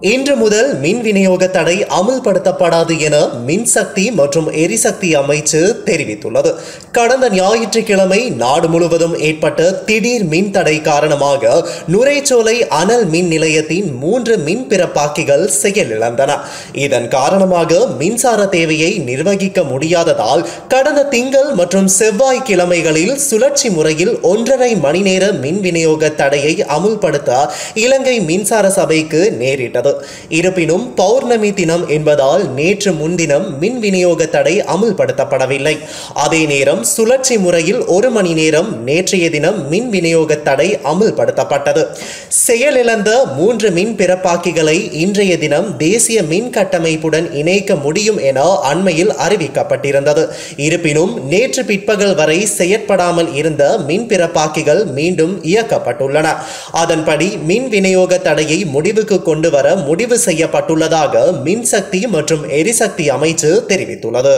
இன்று முதல் மின் விநியோக தடை அமுல்படுத்தப்படாது என மின்சக்தி மற்றும் எரிசக்தி அமைச்சு தெரிவித்துள்ளது. கடந்த ஞாயிற்றுக்கிழமை நாடு முழுவதும் ஏற்பட்ட திடீர் மின் தடை காரணமாக நுரைச்சோலை அனல் மின் நிலையத்தின் 3 மின் பிறப்பாக்கிகள் செயலிழந்தன. இதன் காரணமாக மின்சார தேவையை நிர்வகிக்க முடியாததால் கடந்த திங்கள் மற்றும் செவ்வாய் கிழமைகளில் சுழற்சி முறையில் 1.5 மணி நேர மின் விநியோக தடையை அமுல்படுத்த இலங்கை மின்சார சபைக்கு நேரிட்டது. இருப்பினும் பௌர்ணமி தினம் என்பதால் நேற்று முன்தினம் மின் விநியோக தடை அமுல்படுத்தப்படவில்லை. அதே நேரம் சுழற்சி முறையில் 1 மணி நேரம் நேற்றைய தினம் மின் விநியோக தடை அமுல்படுத்தப்பட்டது. செயலிழந்த 3 மின் பிறப்பாக்கிகளை இன்றைய தினம் தேசிய மின் கட்டமைப்புடன் இணைக்க முடியும் என அண்மையில் அறிவிக்கப்பட்டிருந்தது. இருப்பினும் நேற்று பிற்பகல் வரை செயற்படாமல் இருந்த மின் பிறப்பாக்கிகள் மீண்டும் இயக்கப்பட்டுள்ளன. அதன்படி மின் விநியோக தடையை முடிவுக்கு கொண்டு வர முடிவு செய்யப்பட்டுள்ளதாக மின்சக்தி மற்றும் எரிசக்தி அமைச்சு தெரிவித்துள்ளது.